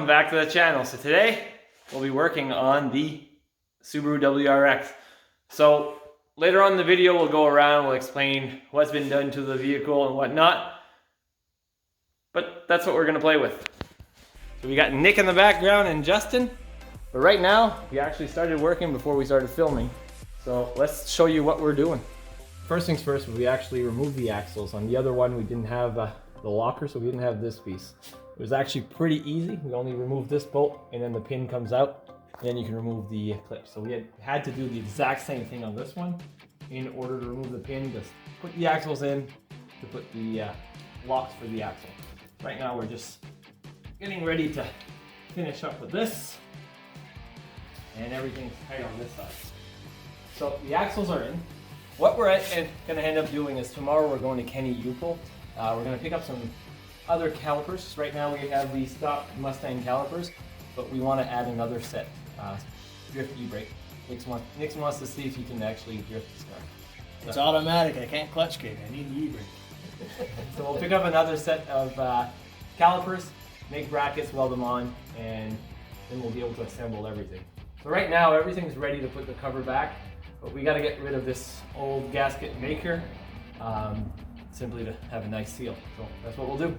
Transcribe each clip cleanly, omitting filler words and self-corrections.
welcome back to the channel. So today we'll be working on the Subaru WRX. So later on in the video we'll go around, we'll explain what's been done to the vehicle and whatnot. But that's what we're going to play with. So we got Nick in the background and Justin. But right now we actually started working before we started filming. So let's show you what we're doing. First things first, we actually removed the axles. On the other one we didn't have the locker, so we didn't have this piece. It was actually pretty easy. We only removed this bolt and then the pin comes out and then you can remove the clip. So we had to do the exact same thing on this one in order to remove the pin, just put the axles in to put the locks for the axle. Right now we're just getting ready to finish up with this and everything's tight on this side. So the axles are in. What we're going to end up doing is tomorrow we're going to KABOOM. We're going to pick up some other calipers. Right now we have the stock Mustang calipers, but we want to add another set. Drift e-brake. Nick wants to see if you can actually drift this car. It's automatic, I can't clutch kick, I need the e-brake. So we'll pick up another set of calipers, make brackets, weld them on, and then we'll be able to assemble everything. So right now everything's ready to put the cover back, but we got to get rid of this old gasket maker. Simply to have a nice seal. So that's what we'll do.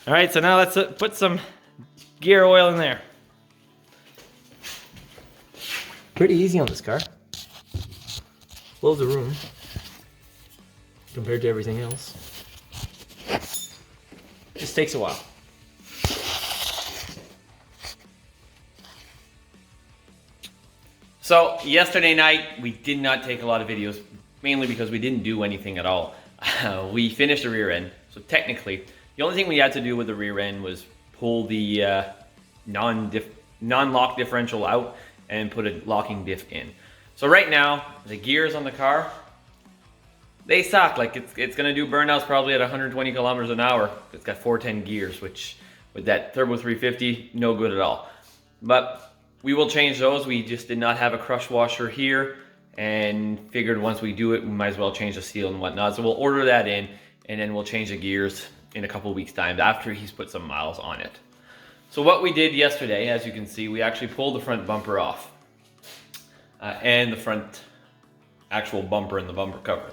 All right, so now let's put some gear oil in there. Pretty easy on this car. Loads of room compared to everything else. Just takes a while. So yesterday night we did not take a lot of videos, mainly because we didn't do anything at all. We finished the rear end, so technically the only thing we had to do with the rear end was pull the non-lock differential out and put a locking diff in. So right now, the gears on the car, they suck. Like it's gonna do burnouts probably at 120 kilometers an hour. It's got 410 gears, which with that turbo 350, no good at all. But we will change those. We just did not have a crush washer here and figured once we do it, we might as well change the seal and whatnot. So we'll order that in and then we'll change the gears in a couple weeks time after he's put some miles on it. So what we did yesterday, as you can see, we actually pulled the front bumper off and the front actual bumper and the bumper cover.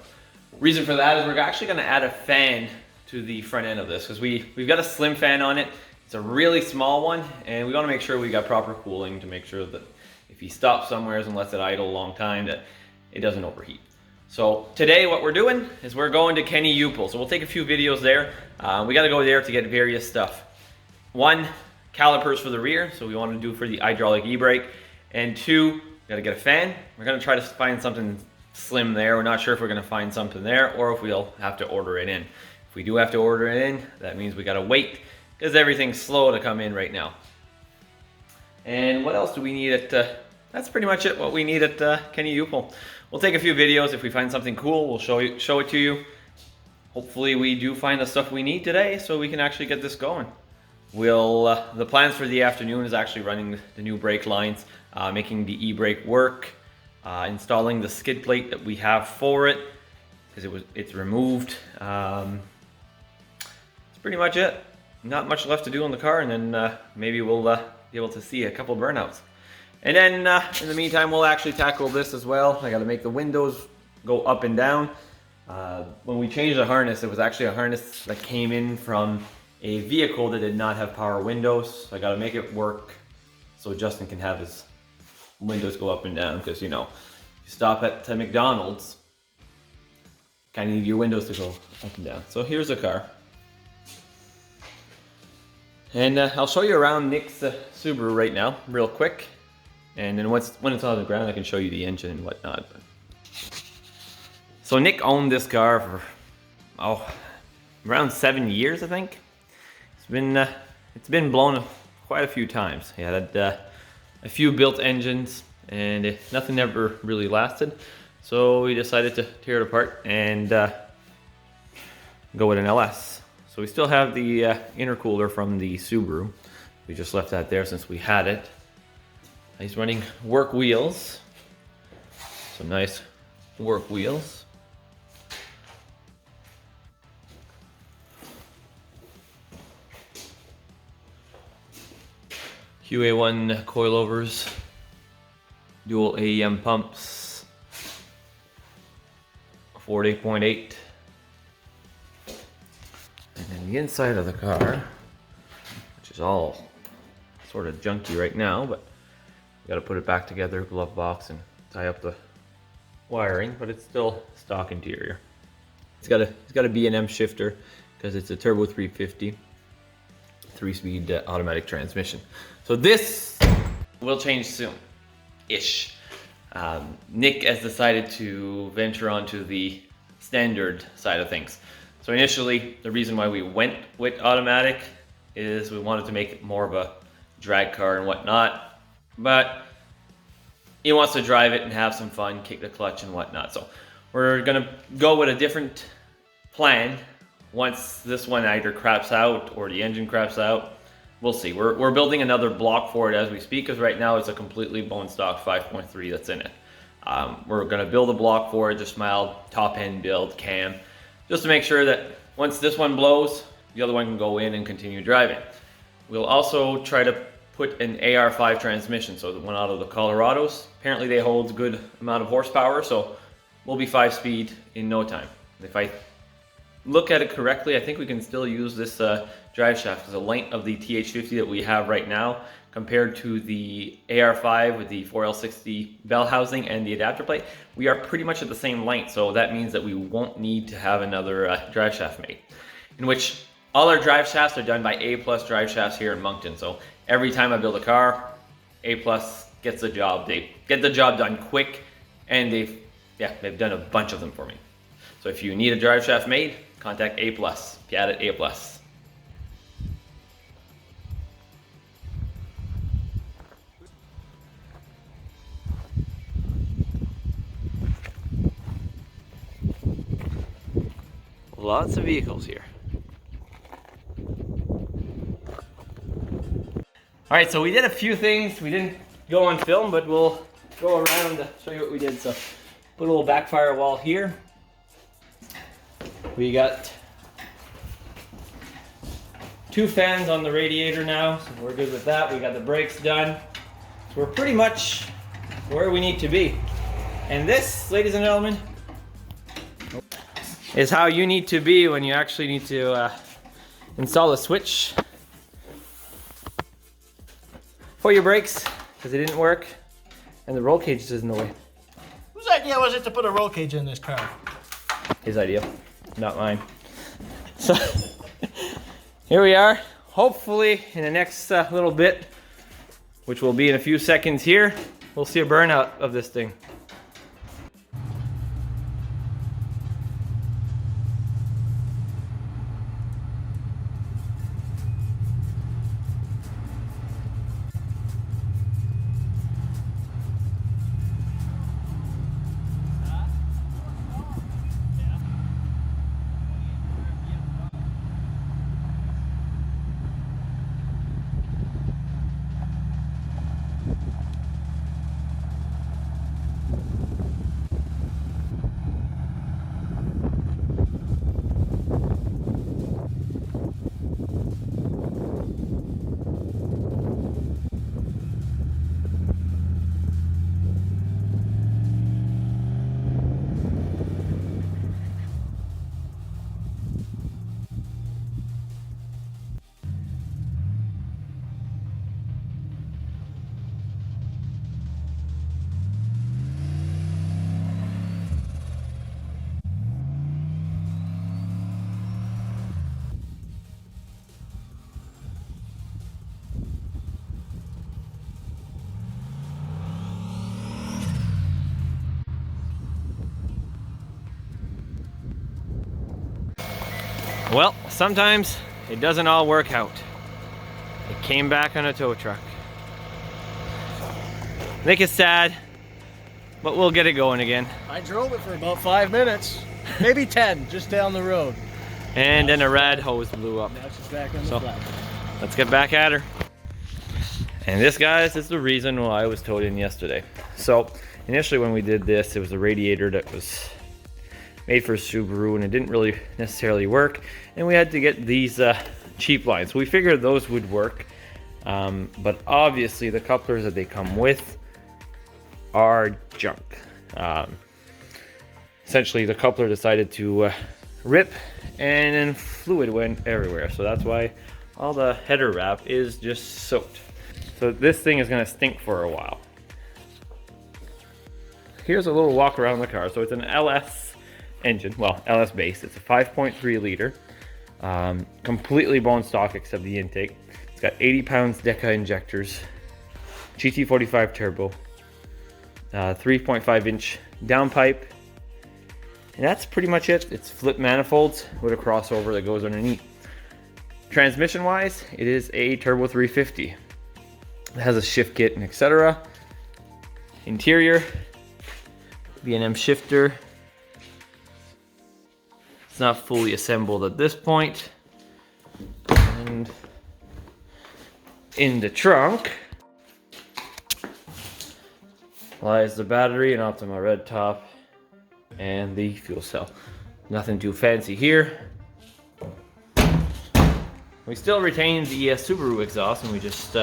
Reason for that is we're actually going to add a fan to the front end of this because we've got a slim fan on it. It's a really small one and we want to make sure we got proper cooling to make sure that if he stops somewhere and lets it idle a long time that it doesn't overheat. So today what we're doing is we're going to KABOOM. So we'll take a few videos there. We got to go there to get various stuff. One, calipers for the rear, so we want to do for the hydraulic e-brake. And two, we got to get a fan. We're going to try to find something slim there. We're not sure if we're going to find something there or if we'll have to order it in. If we do have to order it in, that means we got to wait because everything's slow to come in right now. And what else do we need at that's pretty much it, what we need at KABOOM. We'll take a few videos. If we find something cool, we'll show it to you. Hopefully we do find the stuff we need today so we can actually get this going. The plans for the afternoon is actually running the new brake lines, making the e-brake work, installing the skid plate that we have for it, because it's removed. That's pretty much it. Not much left to do on the car, and then maybe we'll be able to see a couple burnouts. And then in the meantime, we'll actually tackle this as well. I got to make the windows go up and down. When we changed the harness, it was actually a harness that came in from a vehicle that did not have power windows. So I got to make it work so Justin can have his windows go up and down. Because, you know, if you stop at McDonald's, kind of need your windows to go up and down. So here's the car. And I'll show you around Nick's Subaru right now, real quick. And then when it's on the ground, I can show you the engine and whatnot. So Nick owned this car for, around 7 years, I think. It's been blown quite a few times. He had a few built engines, and nothing ever really lasted. So we decided to tear it apart and go with an LS. So we still have the intercooler from the Subaru. We just left that there since we had it. He's running work wheels. Some nice work wheels. QA1 coilovers, dual AEM pumps, Ford 8.8. And then the inside of the car, which is all sort of junky right now, but you gotta put it back together, glove box, and tie up the wiring, but it's still stock interior. It's got a B&M shifter because it's a turbo 350. 3-speed automatic transmission. So this will change soon-ish. Nick has decided to venture onto the standard side of things. So initially, the reason why we went with automatic is we wanted to make it more of a drag car and whatnot, but he wants to drive it and have some fun, kick the clutch and whatnot. So we're gonna go with a different plan. Once this one either craps out or the engine craps out, we'll see. We're building another block for it as we speak, because right now it's a completely bone stock 5.3 that's in it. We're going to build a block for it, just mild top end build cam, just to make sure that once this one blows, the other one can go in and continue driving. We'll also try to put an AR5 transmission, so the one out of the Colorados. Apparently they hold a good amount of horsepower, so we'll be 5-speed in no time. If I look at it correctly, I think we can still use this drive shaft because the length of the TH50 that we have right now compared to the AR5 with the 4L60 bell housing and the adapter plate, we are pretty much at the same length. So that means that we won't need to have another drive shaft made, in which all our drive shafts are done by A+ drive shafts here in Moncton. So every time I build a car, A+ gets the job. They get the job done quick, and they've done a bunch of them for me. So if you need a drive shaft made, contact A+, Piat at A+. Lots of vehicles here. All right, so we did a few things. We didn't go on film, but we'll go around to show you what we did. So put a little backfire wall here. We got 2 fans on the radiator now, so we're good with that. We got the brakes done. So we're pretty much where we need to be. And this, ladies and gentlemen, is how you need to be when you actually need to install a switch for your brakes, because it didn't work, and the roll cage is in the way. Whose idea was it to put a roll cage in this car? His idea, not mine. So here we are. Hopefully in the next little bit, which will be in a few seconds here, we'll see a burnout of this thing. Well, sometimes it doesn't all work out. It came back on a tow truck. Make it sad, but we'll get it going again. I drove it for about 5 minutes, maybe 10, just down the road. And then a rad hose blew up. Now she's back on the flat. Let's get back at her. And this, guys, is the reason why I was towed in yesterday. So initially when we did this, it was a radiator that was made for a Subaru, and it didn't really necessarily work. And we had to get these cheap lines. We figured those would work, but obviously the couplers that they come with are junk. Essentially, the coupler decided to rip, and then fluid went everywhere. So that's why all the header wrap is just soaked. So this thing is gonna stink for a while. Here's a little walk around the car. So it's an LS engine, well, LS base. It's a 5.3 liter, completely bone stock except the intake. It's got 80 pounds Deca injectors, GT45 turbo, 3.5 inch downpipe, and that's pretty much it. It's flip manifolds with a crossover that goes underneath. Transmission wise, it is a turbo 350. It has a shift kit and etc. Interior, B&M shifter. It's not fully assembled at this point. And in the trunk lies the battery, an Optima red top, and the fuel cell. Nothing too fancy here. We still retain the Subaru exhaust, and we just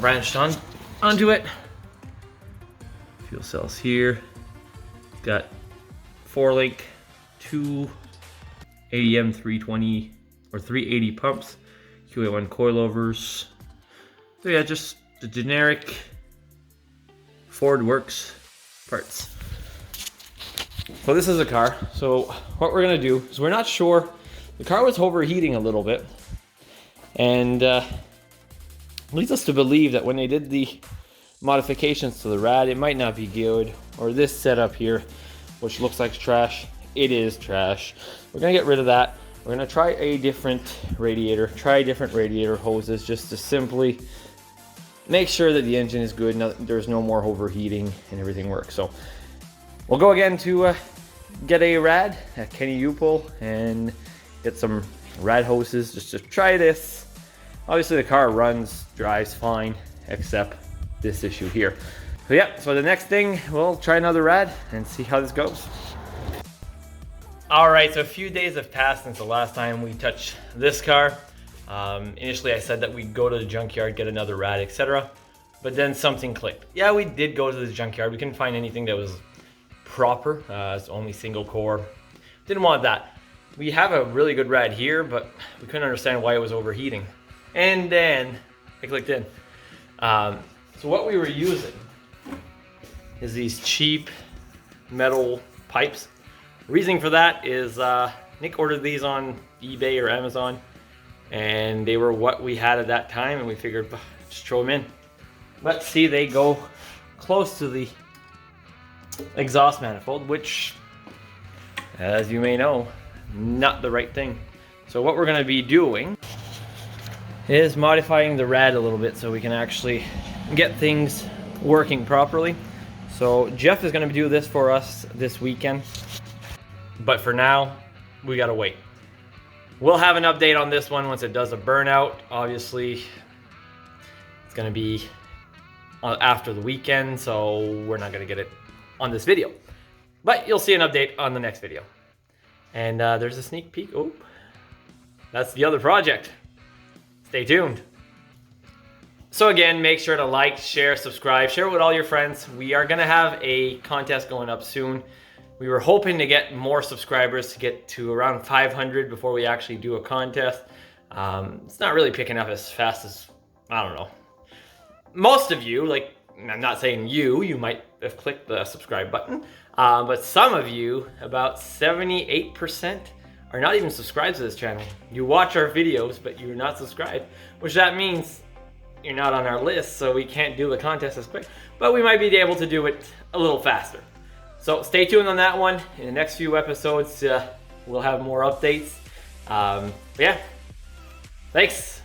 branched onto it. Fuel cells here. Got 4-link, 2 ADM 320 or 380 pumps, QA1 coilovers. So yeah, just the generic Ford Works parts. So this is a car. So what we're gonna do is, we're not sure. The car was overheating a little bit, and leads us to believe that when they did the modifications to the rad, it might not be good. Or this setup here, which looks like trash, it is trash. We're gonna get rid of that. We're gonna try a different radiator, different radiator hoses, just to simply make sure that the engine is good, there's no more overheating, and everything works. So we'll go again to get a rad at Kenny U-Pull and get some rad hoses just to try this. Obviously the car drives fine, except this issue here. So yeah, so the next thing, we'll try another rad and see how this goes. All right, so a few days have passed since the last time we touched this car. Initially I said that we'd go to the junkyard, get another rad, etc. But then something clicked. Yeah, we did go to the junkyard. We couldn't find anything that was proper. It's only single core. Didn't want that. We have a really good rad here, but we couldn't understand why it was overheating. And then it clicked in. So what we were using is these cheap metal pipes. Reasoning for that is Nick ordered these on eBay or Amazon, and they were what we had at that time, and we figured just throw them in. But see, they go close to the exhaust manifold, which, as you may know, not the right thing. So what we're going to be doing is modifying the rad a little bit so we can actually get things working properly. So Jeff is going to do this for us this weekend, but for now we got to wait. We'll have an update on this one once it does a burnout. Obviously it's going to be after the weekend, so we're not going to get it on this video, but you'll see an update on the next video. And there's a sneak peek. Oh, that's the other project. Stay tuned. So again, make sure to like, share, subscribe, share it with all your friends. We are gonna have a contest going up soon. We were hoping to get more subscribers, to get to around 500 before we actually do a contest. It's not really picking up as fast as, I don't know. Most of you, like, I'm not saying you might have clicked the subscribe button, but some of you, about 78%, are not even subscribed to this channel. You watch our videos, but you're not subscribed, which that means you're not on our list, so we can't do the contest as quick, but we might be able to do it a little faster. So stay tuned on that one. In the next few episodes, we'll have more updates, But yeah, thanks.